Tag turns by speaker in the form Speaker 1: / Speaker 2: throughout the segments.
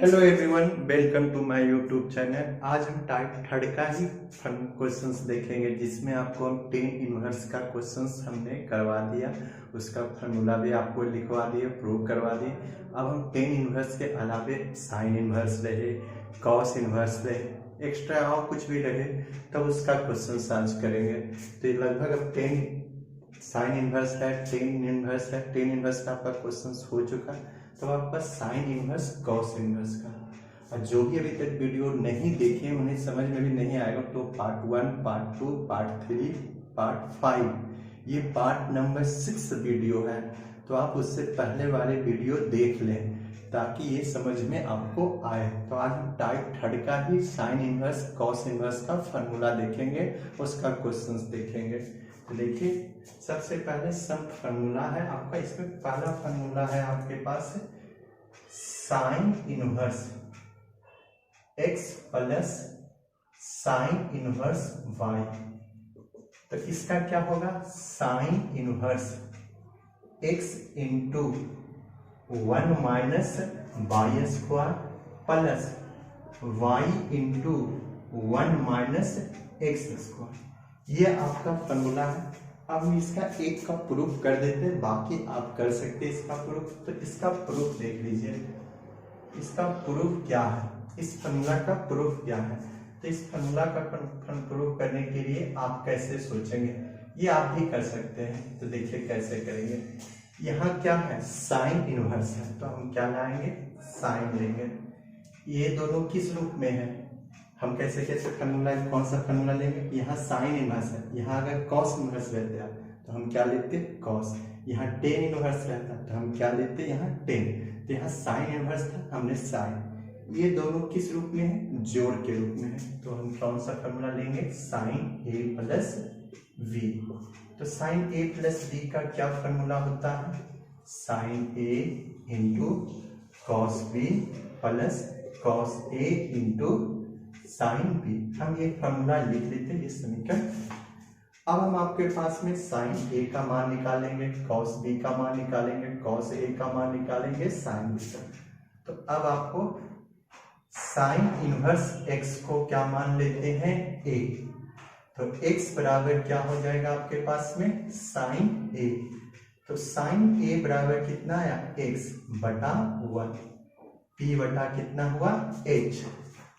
Speaker 1: Hello everyone, welcome to my YouTube channel. आज हम type third का ही फन क्वेश्चंस देखेंगे, जिसमें आपको हम टेन इनवर्स का क्वेश्चंस हमने करवा दिया, उसका फार्मूला भी आपको लिखवा दिए, प्रूव करवा दिए। अब हम टेन इनवर्स के अलावे साइन इनवर्स रहे, कॉस इनवर्स रहे, एक्स्ट्रा और कुछ भी रहे तब उसका क्वेश्चन आज करेंगे। तो ये लगभग अब 10 साइन इनवर्स है, 10 इनवर्स है, 10 इनवर्स का आपका क्वेश्चन हो चुका। तो आपका साइन इनवर्स कॉस इनवर्स का, और जो भी अभी तक वीडियो नहीं देखे उन्हें समझ में भी नहीं आएगा तो पार्ट 1, पार्ट 2, पार्ट 3, पार्ट 5, ये पार्ट नंबर 6 वीडियो है। तो आप उससे पहले वाले वीडियो देख लें ताकि ये समझ में आपको आए। तो आज हम टाइप थर्ड का ही साइन इनवर्स कॉस इनवर्स का फॉर्मूला देखेंगे, उसका क्वेश्चंस देखेंगे। तो देखिए, सबसे पहले सम फॉर्मूला है आपका। इसमें पहला फॉर्मूला है आपके पास sine inverse x plus sine inverse y। तो इसका क्या होगा? Sine inverse x into 1 minus y square plus y into 1 minus x square. ये आपका फॉर्मूला है। अब हम इसका एक का प्रूफ कर देते हैं, बाकी आप कर सकते हैं इसका प्रूफ। तो इसका प्रूफ देख लीजिए, इसका प्रूफ क्या है, इस फॉर्मूला का प्रूफ क्या है। तो इस फॉर्मूला का प्रूफ करने के लिए आप कैसे सोचेंगे, ये आप भी कर सकते हैं। तो देखिए कैसे करेंगे। यहाँ क्या है? साइन इनवर्स है, तो हम क्या लाएंगे? साइन लेंगे। ये दोनों किस रूप में है? हम कैसे कैसे फॉर्मूला, कौन सा फॉर्मूला लेंगे? यहाँ साइन इनवर्स है, यहाँ अगर कॉस इनवर्स रहता तो हम क्या लेते? कॉस। यहाँ टेन इनवर्स रहता तो हम क्या लेते? यहाँ टेन। तो यहाँ साइन इनवर्स था, हमने साइन। ये दोनों किस रूप में है? जोड़ के रूप में है। तो हम कौन सा फॉर्मूला लेंगे? Sine A plus B. तो साइन ए प्लस वी का क्या फॉर्मूला होता है? Sine A into cos B plus cos A into sine B. हम ये फॉर्मूला लिख लेते हैं, ये समीकरण। अब हम आपके पास में साइन ए का मान निकालेंगे, कॉस बी का मान निकालेंगे, कॉस ए का मान निकालेंगे, साइन बी का। तो अब आपको साइन इनवर्स एक्स को क्या मान लेते हैं? ए। तो x बराबर क्या हो जाएगा आपके पास में? साइन ए। तो साइन ए बराबर कितना आया? x बटा 1, p बटा कितना हुआ? h।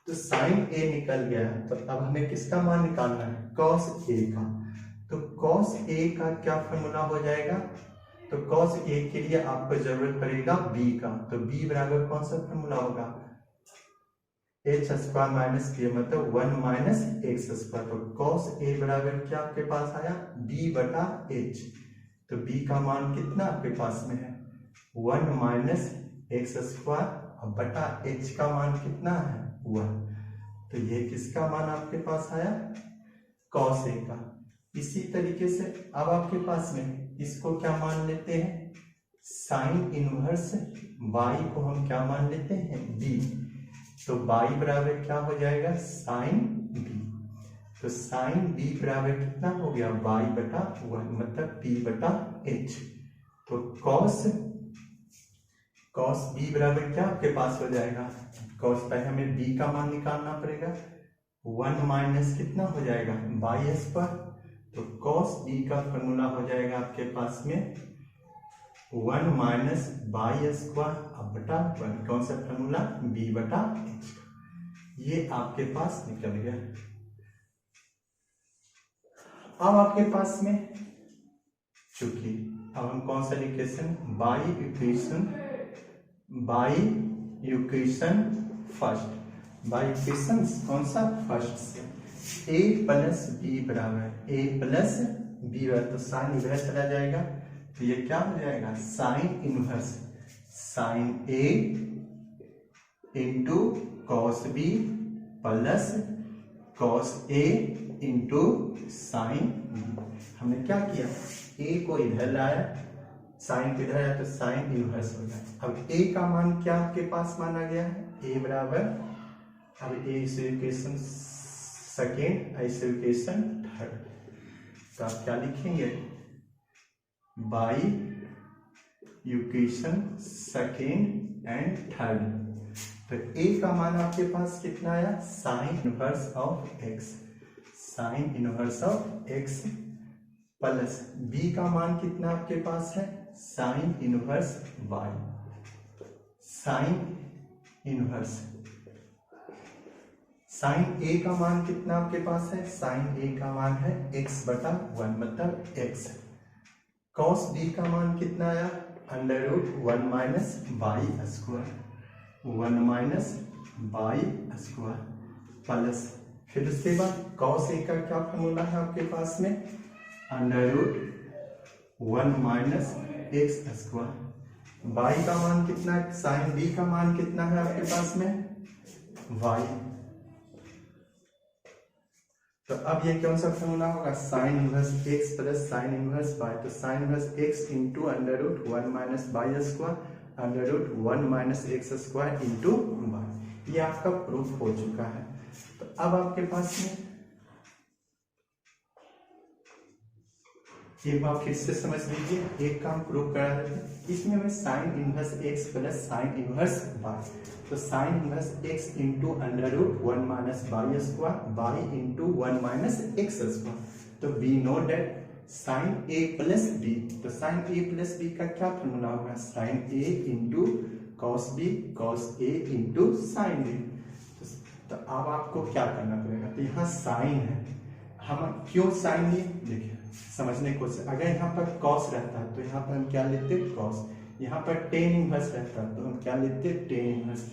Speaker 1: तो साइन ए निकल गया। तो अब हमें किसका मान निकालना है? कॉस ए का। तो कॉस ए का क्या फॉर्मूला हो जाएगा? तो कॉस ए के लिए आपको जरूरत पड़ेगा बी का। तो बी बराबर कौन सा फॉर्मूला होगा? एच स्क्वायर माइनस के, मतलब 1 माइनस एक्स स्क्वायर। तो कॉस ए बराबर क्या आपके पास आया? बी बटा एच। तो बी का मान कितना आपके पास में है? 1 माइनस एक्स स्क्वायर बटा एच का मान कितना है? 1। तो ये किसका मान आपके पास आया? कॉस ए का। इसी तरीके से अब आपके पास में इसको क्या मान लेते हैं? साइन इनवर्स y को हम क्या मान लेते हैं? b। तो y बराबर क्या हो जाएगा? Sine b। तो साइन b बराबर कितना हो गया? y बटा 1, मतलब p बटा h। तो कॉस b बराबर क्या आपके पास हो जाएगा? कॉस पहले हमें b का मान निकालना पड़ेगा। 1 माइनस कितना हो जाएगा? By square. तो कॉस b का फॉर्मूला हो जाएगा आपके पास में 1 माइनस बाई स्क्वायर बटा 1। कौन सा फॉर्मूला? b बटा h। ये आपके पास निकल गया। अब आपके पास में चूंकि अब हम कौन सा equation? By equation first. By equation कौन सा? फर्स्ट से। a प्लस बी बराबर a प्लस बी बराबर, तो साइन इधर चला जाएगा। तो ये क्या हो जाएगा? Sine inverse sine A into cos B plus cos A into sine B. हमने क्या किया? ए को इधर लाया, साइन किधर आया? तो साइन इनवर्स हो गया। अब ए का मान क्या आपके पास माना गया है? ए बराबर, अब ए इक्वेशन सेकेंड, ऐसे इक्वेशन थर्ड। तो आप क्या लिखेंगे? By equation second and third तो a का मान आपके पास कितना आया, sine inverse of x, sine inverse of x plus b का मान कितना आपके पास है, sign inverse y, sign inverse sign a का मान कितना आपके पास है, साइन a का मान है x बटा 1 मतलब x, कॉस b का मान कितना आया, under root 1 minus y square, 1 minus y square plus फिर उसके बाद कॉस ए का क्या फॉर्मूला है आपके पास में, under root 1 minus x square, y का मान कितना है, साइन बी का मान कितना है आपके पास में, वाई। तो अब ये कौन सा फॉर्मूला होगा, sine inverse x plus sine inverse y, तो sine inverse x into under root 1 minus y square under root 1 minus x square into y. ये आपका प्रूफ हो चुका है। तो अब आपके पास में एक बार फिर से समझ लीजिए, एक काम प्रूफ करा देते हैं। इसमें हमें sine inverse x plus sine inverse y, तो sine inverse x into under root 1 minus y square y into 1 minus x square. तो we know that sine A plus B, तो साइन ए प्लस बी का क्या formula होगा, sine A into cos B cos A into sine B. तो अब आपको क्या करना पड़ेगा, तो यहाँ साइन है, हम क्यों साइन लिए देखिए समझने की कोशिश, अगर यहाँ पर कॉस रहता है तो यहाँ पर हम क्या लेते कॉस, यहाँ पर टेन इनवर्स रहता है तो हम क्या लेते टेन इनवर्स।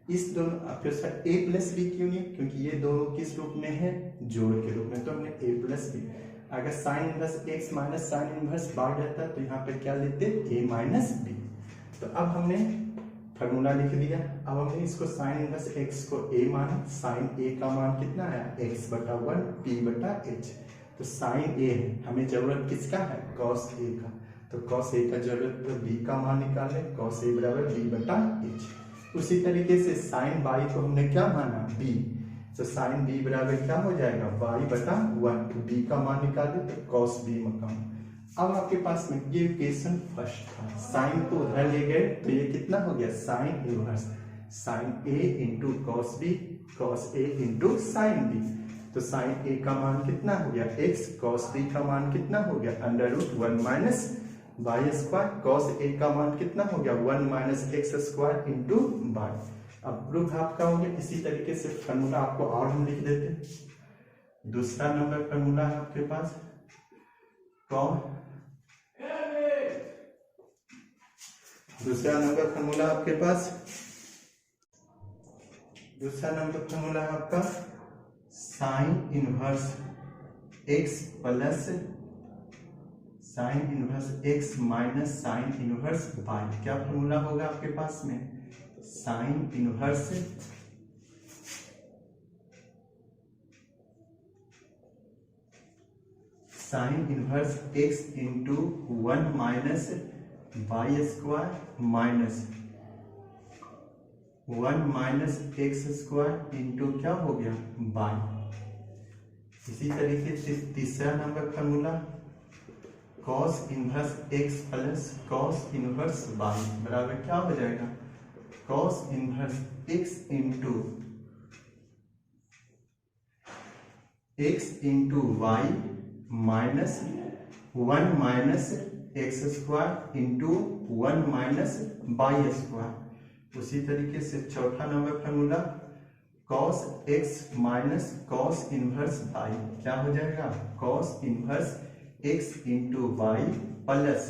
Speaker 1: इस दोनों फिर सर ए प्लस बी क्यों नहीं, क्योंकि ये दोनों किस रूप में है, जोड़ के रूप में, तो हमने ए प्लस बी। अगर sign inverse x minus sine inverse by रहता है तो यहाँ पे क्या लेते ए माइनस बी। तो अब हमने फॉर्मूला लिख दिया, अब हमने इसको साइन इनवर्स एक्स को ए माना, साइन ए का मान कितना है एक्स बटा 1 पी बटा एच, तो साइन ए है, हमें जरूरत किसका है, कॉस ए का, तो कॉस ए का जरूरत, तो बी का मान निकाले, कॉस ए बराबर बी बटा एच। उसी तरीके से साइन बाई को हमने क्या माना बी, तो साइन बी बराबर क्या हो जाएगा वाई बटा 1, तो बी का मान निकाले तो कॉस बी मकाम। अब आपके पास में ये इक्वेशन फर्स्ट था, साइन को उधर ले गए तो ये कितना हो गया sign inverse, sine A into cos B cos A into sine B, तो साइन ए का मान कितना हो गया एक्स, कॉस बी का मान कितना हो गया under root 1 minus y square, cos A का मान कितना हो गया 1 minus x square into y. अब प्रूफ आपका हो गया। इसी तरीके से फॉर्मूला आपको और हम लिख देते हैं। दूसरा नंबर फॉर्मूला है आपके पास दूसरा नंबर फॉर्मूला आपके पास, दूसरा नंबर फॉर्मूला है आपका sine inverse x plus sine inverse x minus sine inverse y. क्या फॉर्मूला होगा आपके पास में, sine inverse sine inverse x into 1 minus y square minus 1 minus x square into क्या हो गया वाई। इसी तरीके से तीसरा number formula cos inverse x plus cos inverse y बराबर क्या हो जाएगा, cos inverse x into y minus 1 minus x square into 1 minus y square. उसी तरीके से चौथा number formula cos x minus cos inverse y क्या हो जाएगा, cos inverse x into y plus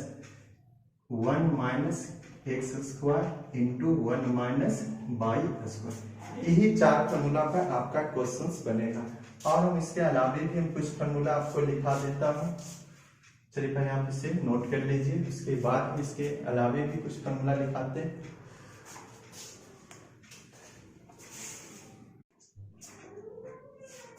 Speaker 1: 1 minus x square into 1 minus y square. यही 4 formula पर आपका क्वेश्चंस बनेगा। और हम इसके अलावा भी हम कुछ फॉर्मूला आपको लिखा देता हूँ, चलिए भाई आप इसे नोट कर लीजिए। उसके बाद हम इसके अलावा भी कुछ फॉर्मूला लिखाते हैं।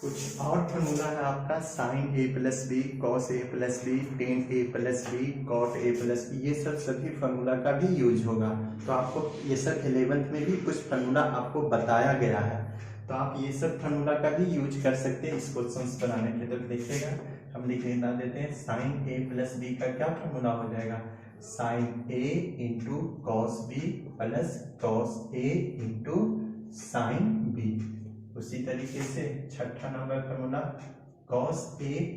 Speaker 1: कुछ और फॉर्मूला है आपका sine A plus B cos A plus B tan A plus B cot A plus B, ये सब सभी फॉर्मूला का भी यूज होगा। तो आपको ये सब 11th में भी कुछ फॉर्मूला आपको बताया गया है, तो आप ये सब फॉर्मूला का भी यूज कर सकते हैं इस क्वेश्चंस बनाने के। तो देखिएगा हम लिख देते हैं साइन ए प्लस बी का क्या फॉर्मूला हो जाएगा, sine A into cos B plus cos A into sine B. उसी तरीके से छठा number formula cos A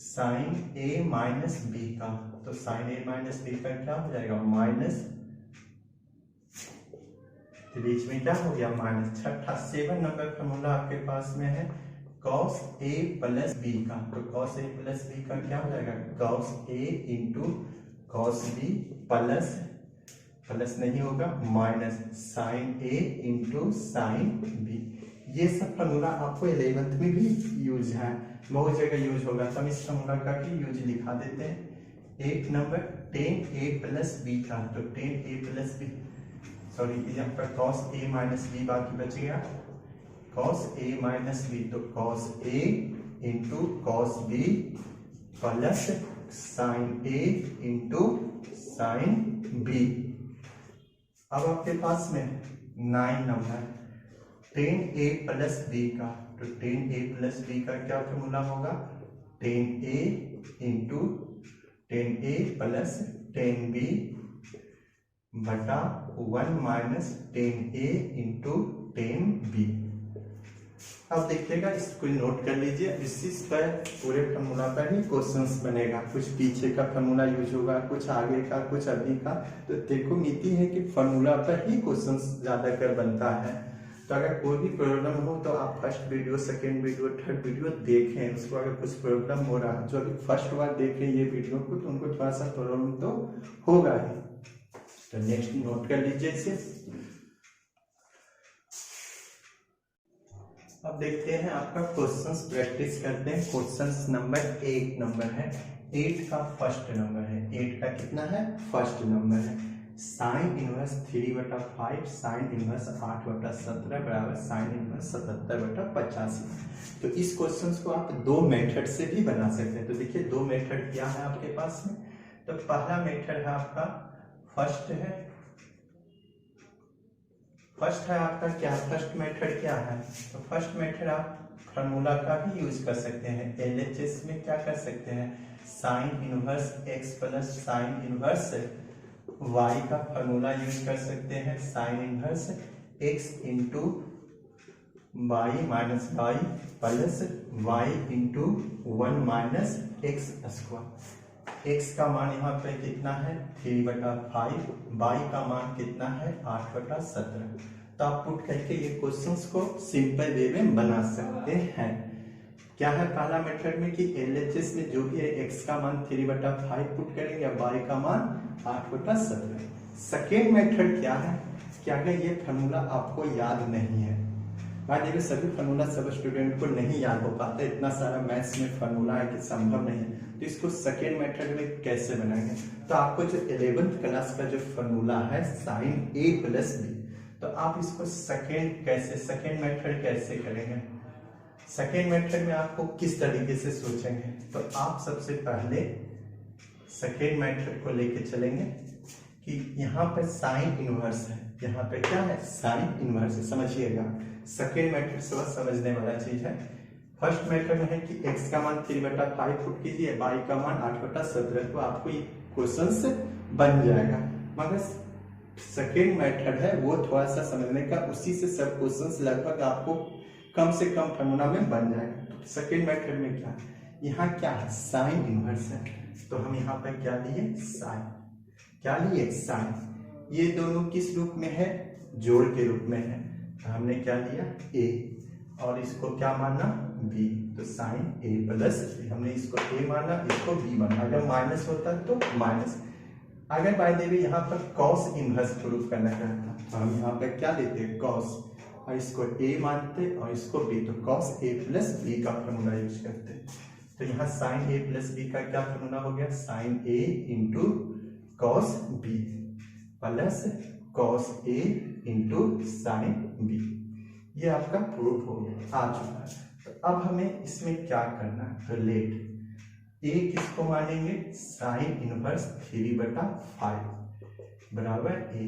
Speaker 1: sine A minus B का, तो साइन ए माइनस बी का क्या हो जाएगा माइनस, बीच में क्या हो गया माइनस। छठा 7 नंबर फॉर्मूला आपके पास में है कॉस ए प्लस बी का, तो कॉस ए प्लस बी का क्या हो जाएगा cos A into cos B plus plus नहीं होगा minus sine A into sine B. ये सब फॉर्मूला आपको 11th में भी यूज है, बहुत जगह यूज होगा, तो हम इस फॉर्मूला का भी यूज लिखा देते हैं। एक number tan A plus B का, तो tan A plus B sorry यहाँ पर कॉस ए माइनस बी बाकी बच गया, कॉस ए माइनस बी, तो cos A into cos B plus sine A into sine B. अब आपके पास में 9 number tan A plus B का, तो टेन ए प्लस बी का क्या फॉर्मूला होगा ten A into ten A plus ten B बटा 1 माइनस टेन ए इंटू टेन बी। अब देखिएगा, इसको नोट कर लीजिए, इसी पर पूरे फॉर्मूला पर ही क्वेश्चंस बनेगा, कुछ पीछे का फॉर्मूला यूज होगा, कुछ आगे का, कुछ अभी का। तो देखो नीति है कि फॉर्मूला पर ही क्वेश्चंस ज्यादा कर बनता है। तो अगर कोई भी प्रॉब्लम हो तो आप first video, second video, third video देखें, उसको अगर कुछ प्रॉब्लम हो रहा है, जो अभी फर्स्ट बार देखें ये वीडियो को, तो उनको थोड़ा सा प्रॉब्लम तो होगा ही। तो नेक्स्ट नोट कर लीजिए इसे। अब देखते हैं आपका क्वेश्चंस प्रैक्टिस करते हैं। क्वेश्चंस नंबर 8 नंबर है, 8 का फर्स्ट नंबर है, 8 का कितना है फर्स्ट नंबर है, साइन इनवर्स 3/5 साइन इनवर्स 8/17 बराबर साइन इनवर्स 77/85। तो इस क्वेश्चंस को आप दो मेथड से भी बना सकते हैं। तो देखिए दो मेथड क्या है आपके पास में। तो पहला मेथड है आपका फर्स्ट है आपका क्या, फर्स्ट मेथड क्या है, तो फर्स्ट मेथड आप फॉर्मूला का भी यूज कर सकते हैं। LHS में क्या कर सकते हैं, sine inverse x plus sine inverse y का फॉर्मूला यूज कर सकते हैं। Sine inverse x into y minus y plus y into 1 minus x square. x का मान यहाँ पे कितना है 3/5, y का मान कितना है 8/17। तो आप पुट करके ये क्वेश्चंस को सिंपल वे में बना सकते हैं। क्या है पहला मेथड में कि LHS में जो भी है x का मान 3/5 पुट करेंगे, y का मान 8/17। सेकेंड मेथड क्या है कि अगर ये फॉर्मूला आपको याद नहीं है, देखिए सभी फॉर्मूला सब स्टूडेंट को नहीं याद हो पाता, इतना सारा मैथ्स में फॉर्मूला है कि संभव नहीं है। तो इसको सेकेंड मेथड में कैसे बनाएंगे, तो आपको जो 11th क्लास का जो फॉर्मूला है साइन a प्लस बी, तो आप इसको सेकेंड मेथड कैसे करेंगे। सेकेंड मेथड में आपको किस तरीके से सोचेंगे, तो आप सबसे पहले सेकेंड मेथड को लेके चलेंगे कि यहाँ पे साइन इनवर्स है, यहाँ पे क्या है साइन इनवर्स है, समझिएगा। सेकेंड मेथड समझने वाला चीज है। फर्स्ट मेथड में है कि x का मान 3/5 पुट कीजिए, y का मान 8/17, तो आपको ये क्वेश्चन से बन जाएगा। मगर सेकेंड मेथड है वो थोड़ा सा समझने का, उसी से सब क्वेश्चंस लगभग आपको कम से कम फॉर्मूला में बन जाएगा। सेकेंड मेथड में क्या, यहाँ क्या है साइन इनवर्स है, तो हम यहाँ पे क्या लिए साइन, क्या लिए साइन। ये दोनों किस रूप में है, जोड़ के रूप में है, तो हमने क्या लिया a और इसको क्या माना b, तो साइन a प्लस b, हमने इसको a माना, इसको b माना। अगर माइनस होता तो माइनस, अगर बाय द वे यहाँ पर कॉस इनवर्स प्रूफ करना चाहता तो हम यहाँ पर क्या लेते कॉस, और इसको a मानते और इसको b, तो कॉस a प्लस b का फॉर्मूला यूज करते। तो यहाँ साइन a प्लस b का क्या फॉर्मूला हो गया, sine a into cos b plus cos a into sine B. ये आपका प्रूफ हो गया, आ चुका है। तो अब हमें इसमें क्या करना है, तो लेट a किसको मानेंगे साइन इनवर्स 3/5 बराबर a,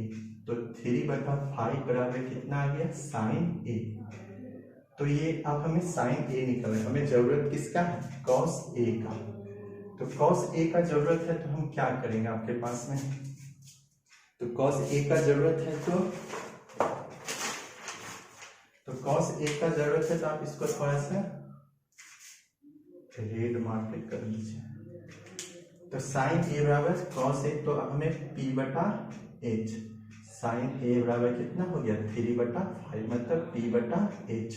Speaker 1: तो 3/5 बराबर कितना आ गया साइन a। तो ये अब हमें साइन a निकलना है, हमें जरूरत किसका है कॉस a का। तो कॉस a का जरूरत है, तो हम क्या करेंगे आपके पास में, तो कॉस a का जरूरत है तो तो cos A का जरूरत है तो आप इसको थोड़ा सा रेड मार्केट कर लीजिए। तो साइन A बराबर cos A, तो अब हमें P बटा H, साइन A बराबर कितना हो गया 3/5, मतलब P बटा H।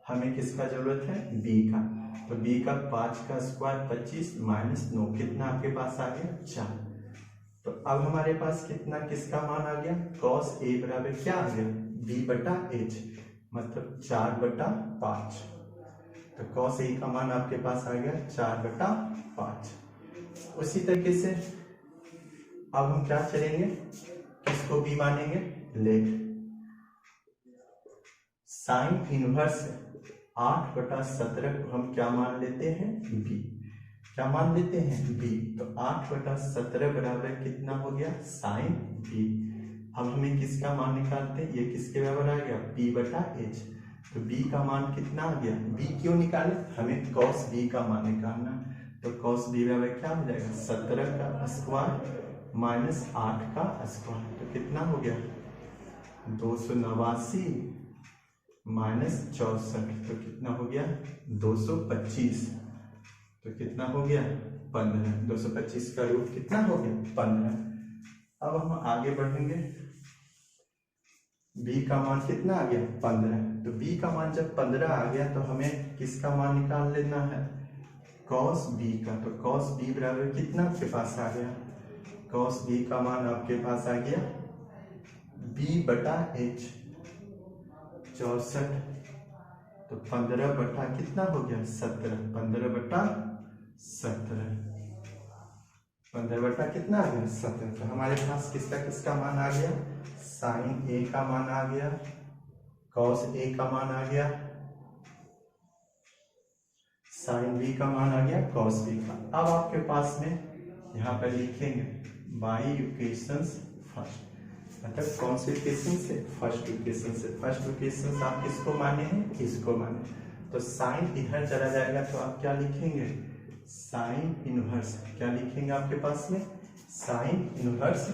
Speaker 1: हमें किसका जरूरत है B का, तो B का 5 का स्क्वायर 25 माइनस 9 कितना आपके पास आ गया 4। तो अब हमारे पास कितना किसका मान आ गया cos A बराबर क्या आ गया B बटा H, मतलब 4/5। तो cos A का मान आपके पास आ गया 4/5। उसी तरीके से अब हम क्या चलेंगे, किसको B मानेंगे, लेट साइन इनवर्स 8/17 को हम क्या मान लेते हैं B, क्या मान लेते हैं B। तो 8/17 बराबर कितना हो गया साइन B। अब हमें किसका मान निकालते हैं, ये किसके बराबर आ गया P बटा H। तो B का मान कितना आ गया, B क्यों निकाले, हमें cos B का मान निकालना। तो cos B बराबर क्या हो जाएगा 17 का स्क्वायर माइनस 8 का स्क्वायर, तो कितना हो गया 289 माइनस 64, तो कितना हो गया 225, तो कितना हो गया 15। 225 का रूट कितना हो गया 15। अब हम आगे बढ़ेंगे, B का मान कितना आ गया 15। तो B का मान जब 15 आ गया तो हमें किसका मान निकाल लेना है cos B का। तो cos B बराबर कितना आपके पास आ गया, cos B का मान आपके पास आ गया B बटा H 64, तो 15 बटा कितना हो गया 17, 15/17, 15 बटा कितना आ गया 17। तो हमारे पास किसका किसका मान आ गया, साइन A का मान आ गया, cos A का मान आ गया, साइन B का मान आ गया cos B का। अब आपके पास में यहाँ पर लिखेंगे बाई इक्वेशंस फर्स्ट, मतलब कौन से इक्वेशन से, फर्स्ट इक्वेशन से। फर्स्ट इक्वेशन आप किसको माने हैं, इसको माने। तो साइन इधर चला जाएगा तो आप क्या लिखेंगे साइन इनवर्स, क्या लिखेंगे आपके पास में साइन इनवर्स,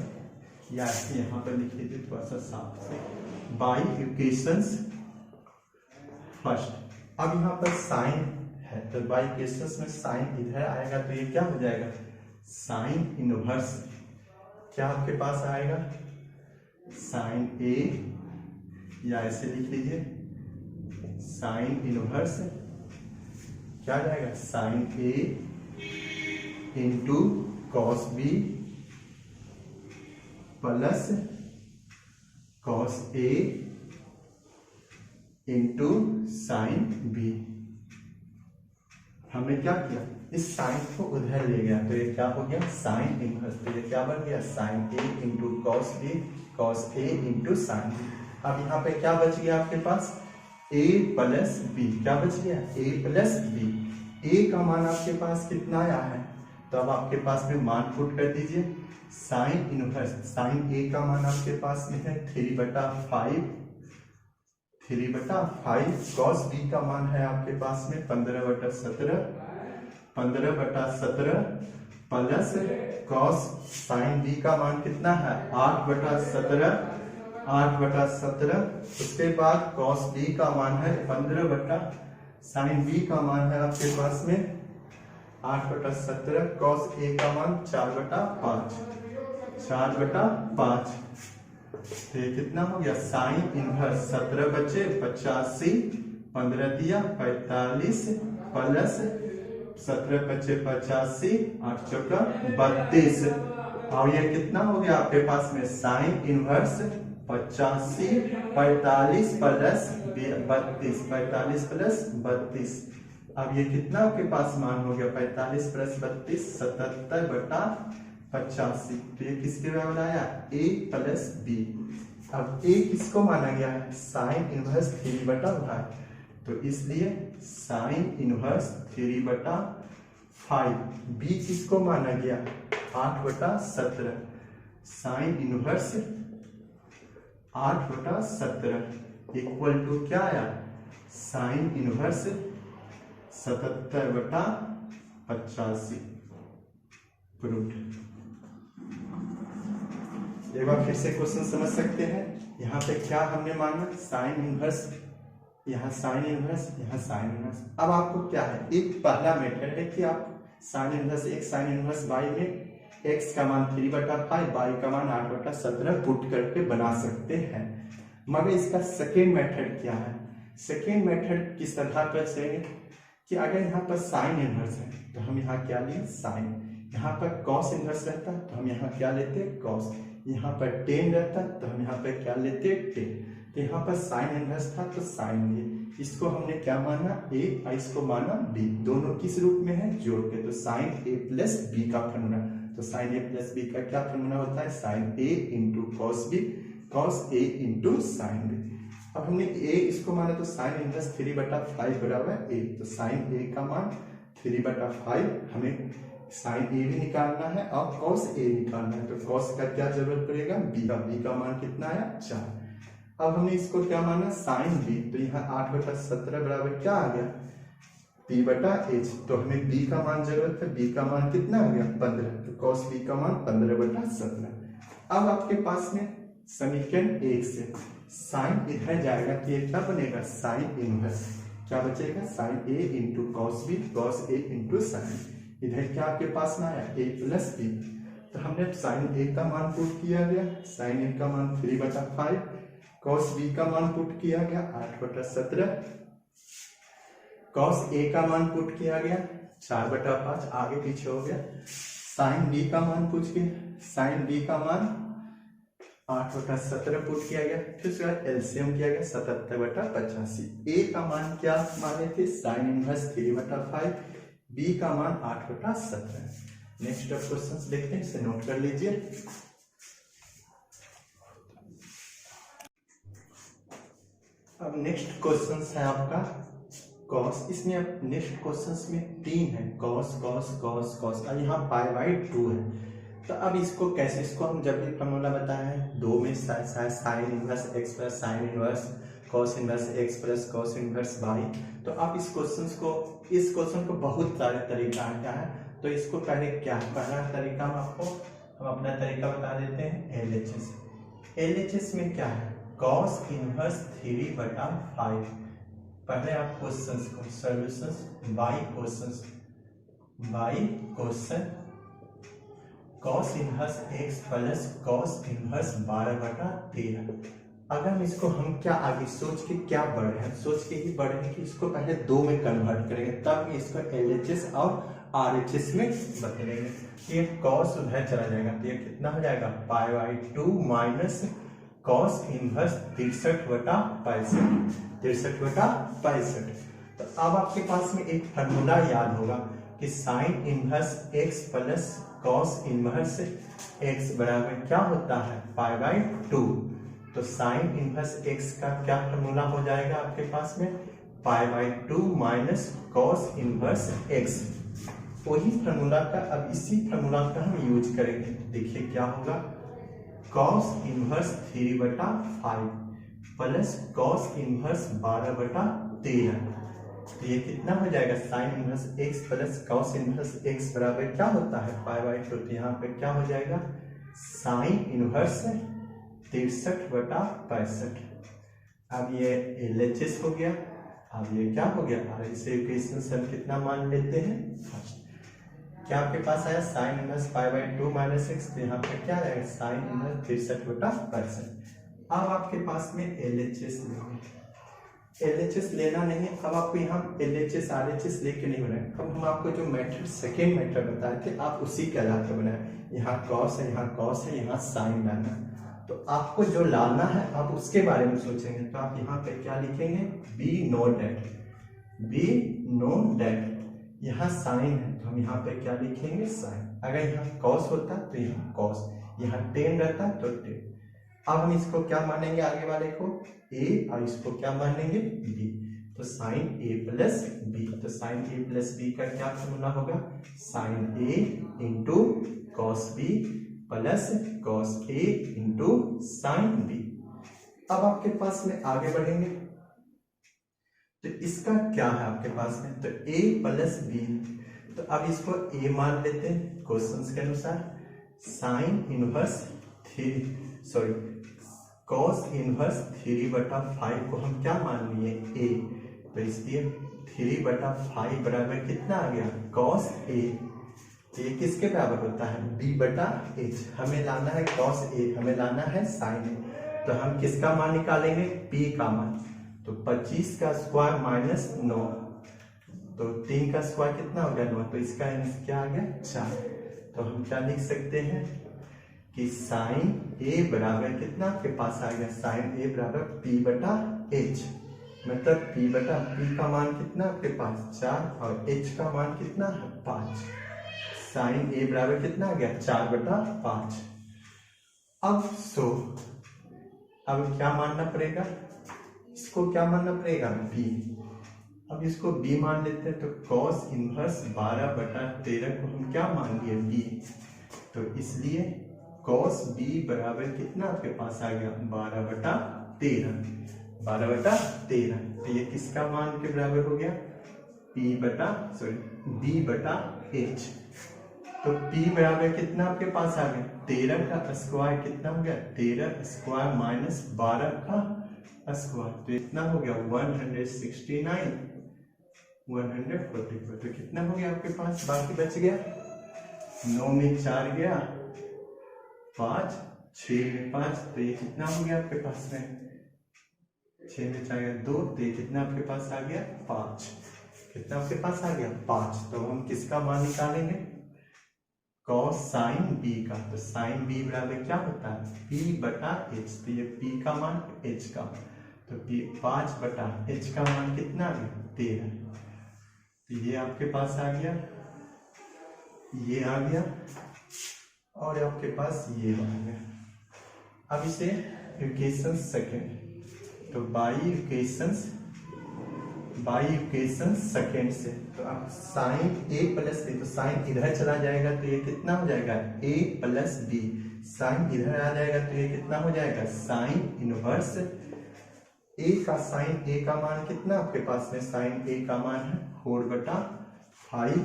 Speaker 1: या ऐसे यहाँ पर लिख लीजिए थोड़ा सा साफ से, बाई इक्वेशंस फर्स्ट। अब यहाँ पर साइन है तो बाई इक्वेशंस में साइन इधर आएगा तो ये क्या हो जाएगा साइन इनवर्स, क्या आपके पास आएगा साइन A, या ऐसे लिख लीजिए साइन इनवर्स क्या जाएगा sine A into cos B plus cos A into sine B। हमने क्या किया, इस साइन को उधर ले गया तो ये क्या हो गया साइन इनवर्स, तो ये क्या बन गया sine A into cos B, cos A into sine B। अब यहाँ पे क्या बच गया आपके पास A प्लस B, क्या बच गया A प्लस B। A का मान आपके पास कितना आया है, तो अब आपके पास में मान पुट कर दीजिए, साइन इनवर्स साइन A का मान आपके पास में है 3/5, 3/5, cos B का मान है आपके पास में 15/17, 15/17 प्लस cos साइन B का मान कितना है 8/17, 8/17। उसके बाद cos B का मान है 15 साइन B का मान है आपके पास में 8/17, cos A का मान 4/5, 4/5। तो ये कितना हो गया साइन इनवर्स 17 बचे 85, 15 दिया 45 प्लस 17 बचे 85, 8 चौका 32। और ये कितना हो गया आपके पास में साइन इनवर्स 85, 45 प्लस 32, 45 प्लस 32। अब ये कितना आपके पास मान हो गया 45 प्लस 32 77/85। तो ये किसके बराबर आया A प्लस B। अब A किसको माना गया है साइन इनवर्स 3/5, तो इसलिए साइन इनवर्स 3/5। B किसको माना गया 8/17, साइन इनवर्स 8/17 इक्वल टू क्या आया साइन इनवर्स 77/85। प्रूफ। एक बार फिर से क्वेश्चन समझ सकते हैं, यहाँ पे क्या हमने माना साइन इनवर्स यहाँ साइन इनवर्स, यहाँ साइन इनवर्स। अब आपको क्या है, एक पहला मेथड है कि आप साइन इनवर्स एक साइन इनवर्स बाई में x का मान 3/5 y का मान 8/17 पुट करके बना सकते हैं। मगर इसका सेकेंड मेथड क्या है, सेकेंड मेथड किस तरह कर सकते कि अगर यहाँ पर साइन इनवर्स है तो हम यहाँ क्या लिए साइन, यहाँ पर कॉस इनवर्स रहता तो हम यहाँ क्या लेते कॉस, यहाँ पर टेन रहता तो हम यहाँ पर क्या लेते टेन। तो यहाँ पर साइन इनवर्स था तो साइन लिए, इसको हमने क्या माना a और इसको माना b, दोनों किस रूप में है जोड़ के, तो साइन a प्लस बी का फॉर्मूला। तो साइन a प्लस बी का क्या फॉर्मूला होता है, sine a into cos b, cos a into sine b। अब हमने a इसको माना तो साइन इनवर्स 3/5 बराबर a, तो साइन a का मान 3/5, हमें साइन a भी निकालना है और कॉस a निकालना है। तो कॉस का क्या जरूरत पड़ेगा, b का मान कितना आया 4। अब हमने इसको क्या माना साइन b, तो यहाँ 8/17 बराबर क्या आ गया p/h, तो हमें b का मान जरूरत है, b का मान कितना आ गया 15, तो cos b का मान 15/17। अब आपके पास में समीकरण 1 से साइन इधर जाएगा तो ये क्या बनेगा साइन इनवर्स, क्या बचेगा sine a into cos b, cos a into sine, इधर क्या आपके पास में आया a प्लस b। तो हमने साइन a का मान पुट किया गया, साइन a का मान 3/5, कॉस b का मान पुट किया गया 8/17, कॉस a का मान पुट किया गया 4/5, आगे पीछे हो गया, साइन b का मान पुट किया, साइन b का मान 8/17 पुट किया गया, फिर उसके बाद एलसीएम किया गया 77/85। a का मान क्या माने थे साइन इनवर्स 3/5, b का मान 8/17। नेक्स्ट क्वेश्चन देखते हैं, इसे नोट कर लीजिए। अब नेक्स्ट क्वेश्चन है आपका कॉस, इसमें अब नेक्स्ट क्वेश्चन में 3 है कॉस कॉस कॉस कॉस और यहाँ π/2 है। तो अब इसको कैसे, इसको हम जब भी फॉर्मूला बताया है 2 में sine inverse x plus sine inverse cos inverse x plus cos inverse y। तो अब इस क्वेश्चन को बहुत सारे तरीका आता है, तो इसको पहले क्या, पहला तरीका हम अपना तरीका बता देते हैं LHS में क्या है कॉस इनवर्स 3/5। पहले आप क्वेश्चंस को solutions by question cos inverse x plus cos inverse 12/13। अगर हम इसको हम क्या आगे सोच के क्या बढ़े हैं, सोच के ही बढ़े हैं कि इसको पहले 2 में कन्वर्ट करेंगे तब इसको LHS और RHS में बदलेंगे। ये कॉस उधर चला जाएगा तो ये कितना हो जाएगा π/2 माइनस कॉस इनवर्स 63/65। तो अब आपके पास में एक फार्मूला याद होगा कि sign inverse x plus cos inverse x बराबर क्या होता है π/2। तो साइन इनवर्स x का क्या फार्मूला हो जाएगा आपके पास में π/2 माइनस कॉस इनवर्स x। वही फार्मूला का अब इसी फार्मूला का हम यूज करेंगे। देखिए क्या होगा cos inverse 3/5 plus cos inverse 12/13। तो ये कितना हो जाएगा sine inverse x plus cos inverse x बराबर क्या होता है π/2। तो यहाँ पे क्या हो जाएगा साइन इनवर्स 63/65। अब ये LHS हो गया, अब ये क्या हो गया और इसे इक्वेशन से हम कितना मान लेते हैं फर्स्ट, क्या आपके पास आया साइन इनवर्स π/2 माइनस x, तो यहाँ पे क्या आएगा साइन इनवर्स 63/65। अब आपके पास में LHS लेंगे, LHS लेना नहीं है। अब आपको यहाँ LHS RHS लेके नहीं बनाए, अब हम आपको जो मेथड सेकेंड मेथड बताए थे आप उसी के आधार पर बनाए। यहाँ कॉस है, यहाँ कॉस है, यहाँ साइन लाना, तो आपको जो लाना है आप उसके बारे में सोचेंगे। तो आप यहाँ पे क्या लिखेंगे बी नो डेट, यहाँ साइन है तो हम यहाँ पे क्या लिखेंगे साइन। अगर यहाँ कॉस होता तो यहाँ कॉस, यहाँ टेन रहता तो टेन। अब हम इसको क्या मानेंगे आगे वाले को a और इसको क्या मानेंगे b, तो साइन a प्लस b। तो साइन a प्लस b का क्या फॉर्मूला होगा sine a into cos b plus cos a into sine b। अब आपके पास में आगे बढ़ेंगे तो इसका क्या है आपके पास में, तो a प्लस b, तो अब इसको a मान लेते हैं क्वेश्चंस के अनुसार। साइन इनवर्स कॉस इनवर्स 3/5 को हम क्या मान लिए a, इसलिए 3/5 बराबर कितना आ गया cos A। ये किसके बराबर होता है B/H। हमें लाना है cos A, हमें लाना है sin A। तो हम किसका मान निकालेंगे P का मान। तो 25 का स्क्वायर माइनस 9, तो 3 का स्क्वायर कितना हो गया 9, तो इसका आंसर क्या आ गया 4। तो हम क्या लिख सकते हैं कि साइन A बराबर कितना आपके पास आ गया, साइन A बराबर P/H। मतलब P का मान कितना आपके पास 4 और H का मान कितना है 5। साइन A बराबर कितना आ गया 4/5। अब क्या मानना पड़ेगा, इसको क्या मानना पड़ेगा B। अब इसको B मान लेते हैं, तो cos इनवर्स 12/13 को हम क्या मान लिए B। तो इसलिए cos B बराबर कितना आपके पास आ गया 12/13। 12/13, तो ये किसका मान के बराबर हो गया B/H। तो P बराबर कितना आपके पास आ गया 13 का स्क्वायर कितना हो गया 13 स्क्वायर माइनस 12 का स्क्वायर, तो इतना हो गया 169 144। तो कितना हो गया आपके पास, बाकी बच गया 9 में 4 गया 5, 6 में 5, तो ये कितना हो गया आपके पास में 6 में 4 गया 2, तो ये कितना आपके पास आ गया 5। कितना आपके पास आ गया 5। तो हम किसका मान निकालेंगे cos साइन B का। तो साइन B बराबर क्या होता है P/H। तो ये P का मान H का, तो 5/H का मान कितना आ गया 13। तो ये आपके पास आ गया, ये आ गया और आपके पास ये आ गया। अब इसे इक्वेशन सेकेंड, तो बाई इक्वेशन सेकेंड से, तो अब साइन A प्लस B, तो साइन इधर चला जाएगा तो ये कितना हो जाएगा A प्लस B। साइन इधर आ जाएगा तो ये कितना हो जाएगा साइन इनवर्स A का, साइन A का मान कितना आपके पास में, साइन A का मान है 4/5।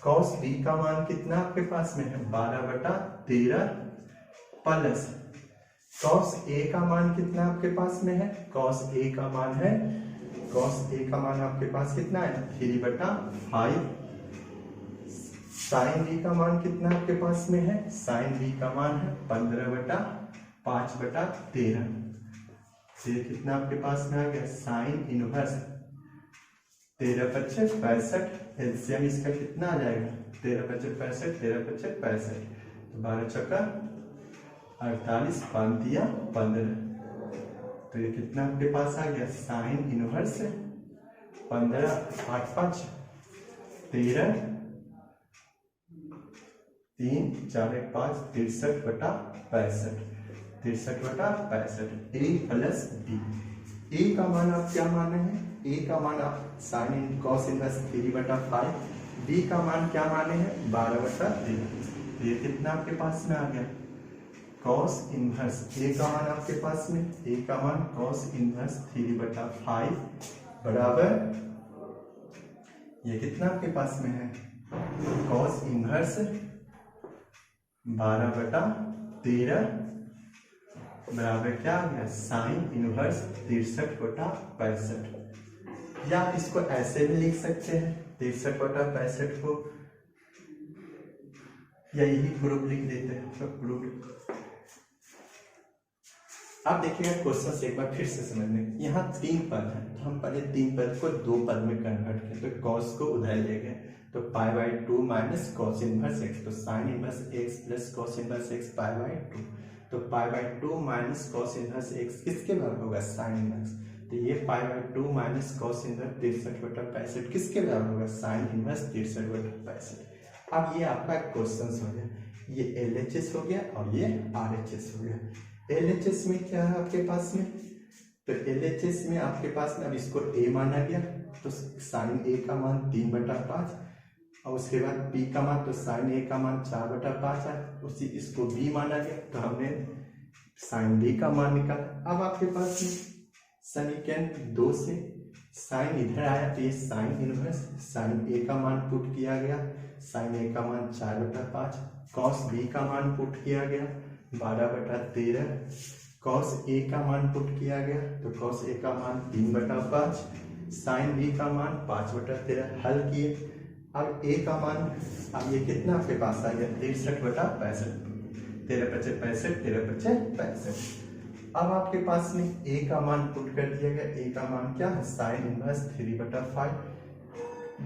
Speaker 1: cos B का मान कितना आपके पास में है 12/13 प्लस cos A का मान कितना आपके पास में है, cos A का मान है, cos A का मान आपके पास कितना है 3/5। साइन B का मान कितना आपके पास में है, साइन B का मान है 15/5/13। ये कितना आपके पास में आ गया साइन इनवर्स 13×5 = 65। एलसीएम इसका कितना आ जाएगा 13×5 = 65, 13×5 = 65, तो 12×4 = 48, 5 दिया 15। तो ये कितना आपके पास आ गया sine inverse 15 8 5 13 3 4 5 63/65, 63/65। A plus B, A का मान आप क्या माने हैं, A का मान आप साइन cos इनवर्स 3/5, B का मान क्या माने हैं 12/13। तो ये कितना आपके पास में आ गया cos इनवर्स, A का मान आपके पास में, A का मान cos इनवर्स 3/5 बराबर, ये कितना आपके पास में है cos इनवर्स 12/13 बराबर क्या आ गया साइन इनवर्स 63/65। या आप इसको ऐसे भी लिख सकते हैं 63/65 को, या यही प्रूफ लिख देते हैं। तो प्रूफ आप देखिएगा क्वेश्चन एक बार फिर से समझने, यहाँ 3 पद है, तो हम पहले 3 पद को 2 पद में कन्वर्ट किए, तो cos को उधर ले गए, तो π/2 माइनस cos इनवर्स x, तो sine inverse x plus cos inverse x π/2, तो π/2 माइनस cos इनवर्स x किसके बराबर होगा साइन इनवर्स, तो ये π/2 माइनस cos इनवर्स 63/65 किसके बराबर होगा साइन इनवर्स 63/65। अब ये आपका क्वेश्चन हो गया, ये LHS हो गया और ये RHS हो गया। LHS में क्या है आपके पास में, तो LHS में आपके पास में अब इसको A माना गया, तो साइन A का मान 3/5 और उसके बाद B का मान, तो साइन A का मान 4/5 है, उसी इसको B माना गया, तो हमने साइन B का मान निकाला। अब आपके पास में समीकरण 2 से साइन इधर आया, तो ये साइन इनवर्स साइन A का मान पुट किया गया, साइन A का मान 4/5, cos B का मान पुट किया गया 12/13, cos A का मान पुट किया गया, तो cos A का मान 3/5, साइन बी का मान 5/13 हल किए। अब ए का मान, अब ये कितना आपके पास आ गया 63/65, 13×5 = 65। अब आपके पास में ए का मान पुट कर दिया गया। ए का मान क्या है साइन इनवर्स 3/5,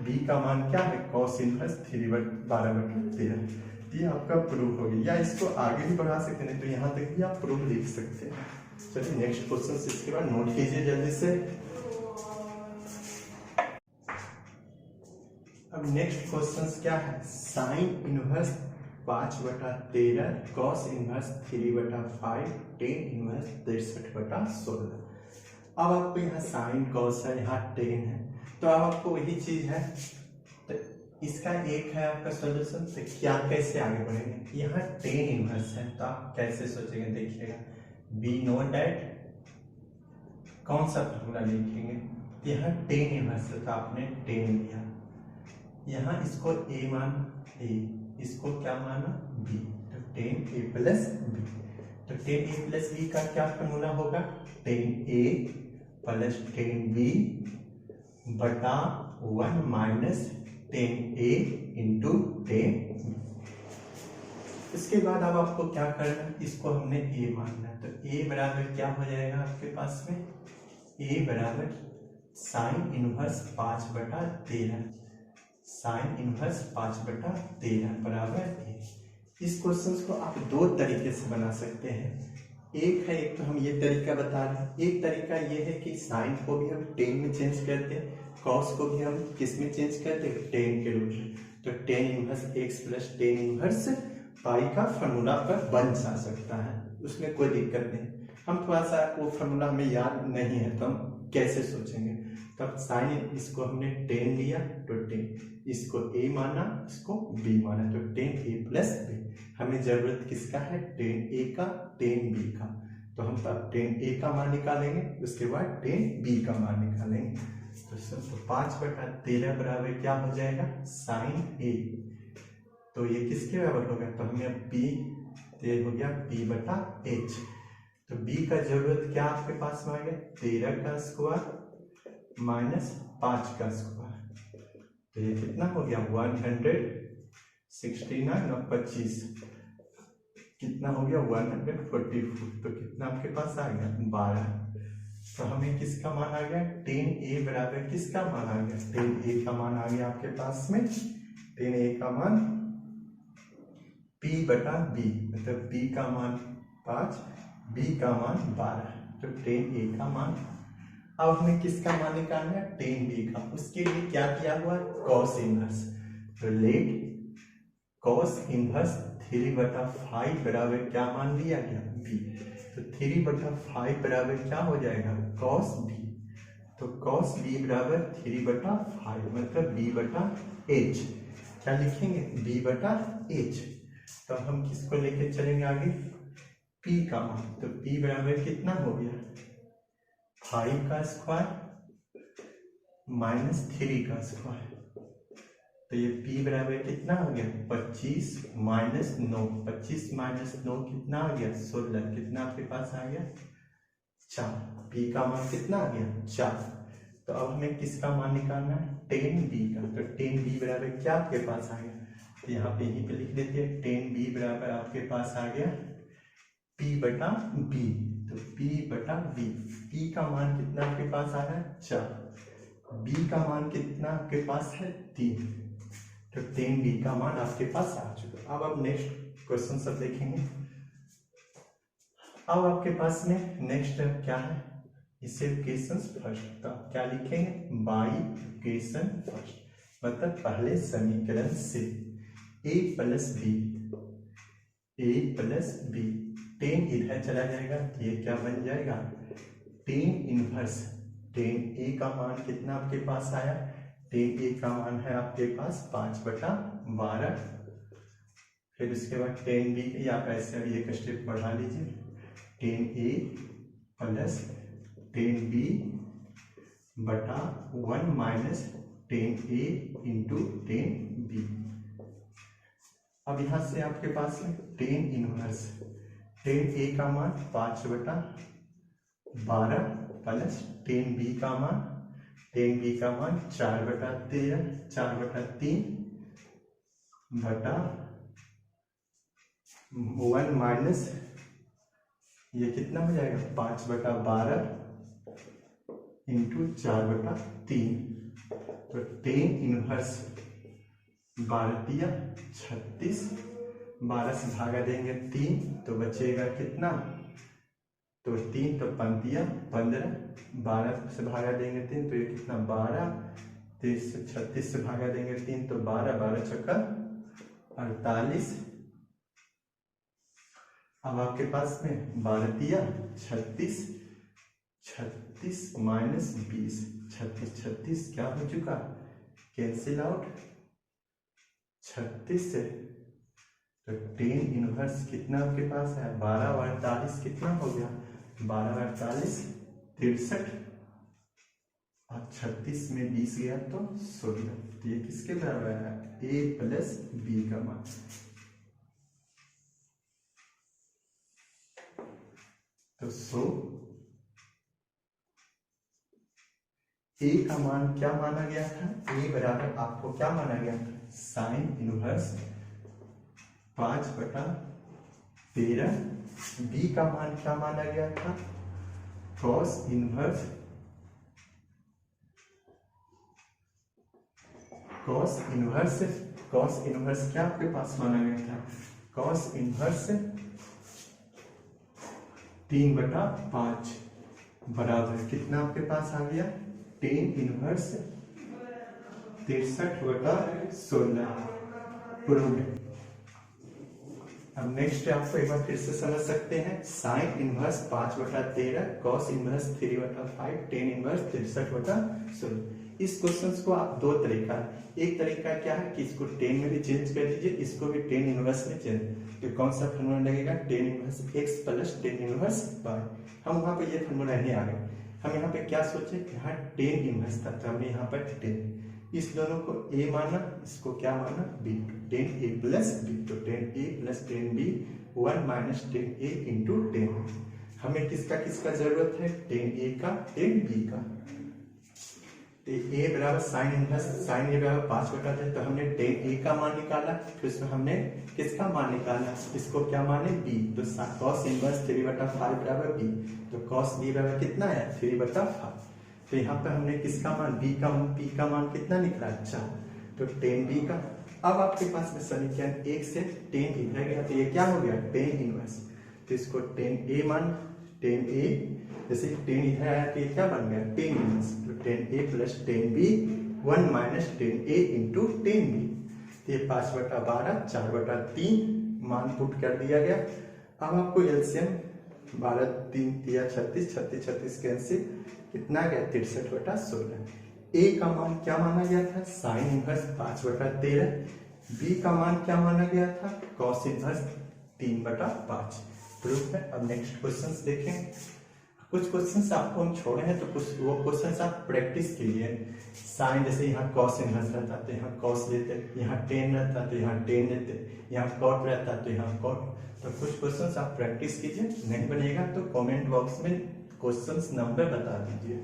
Speaker 1: बी का मान क्या है कॉस इनवर्स 12/13। ये आपका प्रूफ हो गया, या इसको आगे भी बढ़ा सकते हैं तो यहाँ तक भी आप प्रूफ लिख सकते हैं। चलिए नेक्स्ट क्वेश्चन इसके बाद नोट कीजिए जल्दी से। अब नेक्स्ट क्वेश्चन क्या है, sine inverse 5/13 cos inverse 3/5 tan inverse 63/16। अब आपको यहाँ साइन कॉस है, यहाँ टेन है, तो अब आपको वही चीज है, तो इसका एक है आपका सॉल्यूशन। तो क्या कैसे आगे बढ़ेंगे, यहाँ टेन इनवर्स है तो आप कैसे सोचेंगे, देखिएगा बी नो डैट कौन सा फॉर्मूला लिखेंगे, यहाँ टेन इनवर्स है तो आपने टेन लिया, यहाँ इसको ए मान ए, इसको क्या माना बी, तो टेन ए प्लस बी। तो टेन ए प्लस बी का क्या फॉर्मूला होगा, ten A plus ten B बटा 1 माइनस 10a इंटू 10। इसके बाद अब आपको क्या करना है, इसको हमने a मानना है, तो a बराबर क्या हो जाएगा आपके पास में, a बराबर साइन इनवर्स 5/13, साइन इनवर्स 5/13 बराबर a। इस क्वेश्चन को आप दो तरीके से बना सकते हैं। एक है, एक तो हम ये तरीका बता रहे हैं, एक तरीका ये है कि साइन को भी हम टेन में चेंज करते हैं, कॉस को भी हम किस में चेंज करते हैं टेन के रूप में, तो tan inverse x plus tan inverse पाई का फॉर्मूला पर बन जा सकता है, उसमें कोई दिक्कत नहीं। हम थोड़ा सा वो फॉर्मूला हमें याद नहीं है तो हम कैसे सोचेंगे, तब साइन इसको हमने टेन लिया तो टेन, इसको ए माना इसको बी माना, तो टेन ए प्लस बी। हमें जरूरत किसका है, टेन ए का टेन बी का, तो हम तब टेन ए का मान निकालेंगे, उसके बाद टेन बी का मान निकालेंगे। तो 5/13 बराबर क्या हो जाएगा साइन ए, तो ये किसके बराबर होगा, तो हमें बी ये हो गया b/h, तो b का जरूरत क्या आपके पास में आ गया 13 का स्क्वायर माइनस 5 का स्क्वायर, तो ये कितना हो गया 169 और 25 कितना हो गया 144, तो कितना आपके पास आ गया 12। तो हमें किसका मान आ गया, टेन ए बराबर किसका मान आ गया, टेन ए का मान आ गया आपके पास में, टेन ए का मान p/b, मतलब b का मान 5, b का मान 12, तो टेन ए का मान। अब हमें किसका मान निकालना है, टेन बी का, उसके लिए क्या किया हुआ कॉस इनवर्स, तो लेट कॉस इनवर्स 3/5 बराबर क्या मान लिया गया b, तो 3/5 बराबर क्या हो जाएगा कॉस b, तो कॉस b बराबर 3/5 मतलब b/h, क्या लिखेंगे b/h। तो हम किसको लेके चलेंगे आगे, p का मान, तो p बराबर कितना हो गया 5 का स्क्वायर माइनस 3 का स्क्वायर, तो ये p बराबर कितना हो गया 25 माइनस 9, 25 माइनस 9 कितना आ गया 16, कितना आपके पास आ गया 4, p का मान कितना आ गया 4। तो अब हमें किसका मान निकालना है टेन b का, तो टेन b बराबर क्या आपके पास आ गया, तो यहाँ पे यहीं पे लिख देते हैं टेन b बराबर आपके पास आ गया p/b, तो p/b, p का मान कितना आपके पास आ रहा है 4, b का मान कितना आपके पास है 3, तो टेन बी का मान आपके पास आ चुका। अब नेक्स्ट क्वेश्चन सब देखेंगे। अब आपके पास में नेक्स्ट क्या है, इसे इक्वेशन फर्स्ट, तो आप क्या लिखेंगे बाई इक्वेशन फर्स्ट, मतलब पहले समीकरण से a प्लस बी, टेन इधर चला जाएगा, ये क्या बन जाएगा टेन इनवर्स, टेन ए का मान कितना आपके पास आया, टेन ए का मान है आपके पास 5/12, फिर उसके बाद टेन बी, या ऐसे अभी एक स्टेप बढ़ा लीजिए, ten A plus ten B बटा 1 माइनस टेन ए इंटू टेन बी। अब यहां से आपके पास है टेन इनवर्स, टेन ए का मान 5/12 प्लस टेन बी का मान टेन बी का मान 4/13, 4/3 बटा 1 माइनस ये कितना हो जाएगा 5/12 इंटू 4/3। तो टेन इनवर्स 12×36, 12 से भागा देंगे 3 तो बचेगा कितना, तो 3 तो 15, 12 से भागा देंगे 3 तो ये कितना 12, 36 से भागा देंगे 3 तो 12, 12 चौका 48। अब आपके पास में 12×36, 36 माइनस 20, 36 क्या हो चुका, कैंसिल आउट 36 से। तो टेन इनवर्स कितना आपके पास है 12/48 कितना हो गया 12/48 63, और 36 में 20 गया तो 16। तो ये किसके बराबर है a प्लस बी का मान। तो सो a का मान क्या माना गया था, a बराबर आपको क्या माना गया था साइन इनवर्स 5/13, b का मान क्या माना गया था कॉस इनवर्स क्या आपके पास माना गया था कॉस इनवर्स 3/5 बराबर कितना आपके पास आ गया टेन इनवर्स 63/16 प्रूव्ड। अब नेक्स्ट आपको एक बार फिर से समझ सकते हैं sine inverse 5/13, cos inverse 3/5, tan inverse 63/16। इस क्वेश्चंस को आप दो तरीका, एक तरीका क्या है कि इसको टेन में भी चेंज कर दीजिए, इसको भी टेन इनवर्स में चेंज। तो कौन सा फॉर्मूला लगेगा tan inverse x plus tan inverse y। हम वहां पे ये फॉर्मूला नहीं आ गए, हम यहाँ पे क्या सोचे यहाँ टेन इनवर्स था तो हमने यहाँ पर टेन, इस दोनों को a माना, इसको क्या माना b, ten a plus b। तो ten a plus ten b 1 minus ten a into ten. हमें किसका जरूरत है टेन a का टेन b का। तो a बराबर साइन इनवर्स, साइन a बराबर 5/13, तो हमने टेन a का मान निकाला, फिर उसमें हमने किसका मान निकाला, इसको क्या माने b। तो कॉस इनवर्स 3/5 बराबर b, तो कॉस b बराबर कितना है 3/5। तो यहाँ पे हमने किसका मान b का मान कितना निकला 4, तो टेन b का। अब आपके पास में समीकरण 1 से टेन b रह गया, तो ये क्या हो गया टेन इनवर्स। तो इसको टेन a मान, टेन a जैसे टेन इधर आया तो ये क्या बन गया टेन इनवर्स। तो ten a plus ten b 1 minus ten a into ten b। तो ये 5/12 4/3 मान पुट कर दिया गया। अब आपको एलसीएम 12 3 दिया 36, 36 कैंसिल कितना गया 63/16। a का मान क्या माना गया था साइन इनवर्स 5/13, b का मान क्या माना गया था कॉस इनवर्स 3/5 प्रूफ है। अब नेक्स्ट क्वेश्चंस देखें। कुछ क्वेश्चंस आपको हम छोड़े हैं तो कुछ वो क्वेश्चंस आप प्रैक्टिस कीजिए। साइन जैसे यहाँ कॉस इनवर्स रहता तो यहाँ कॉस लेते, यहाँ टेन रहता तो यहाँ टेन लेते, यहाँ कॉट रहता तो यहाँ कॉट। तो कुछ क्वेश्चंस आप प्रैक्टिस कीजिए, नहीं बनेगा तो कमेंट बॉक्स में क्वेश्चंस नंबर बता दीजिए।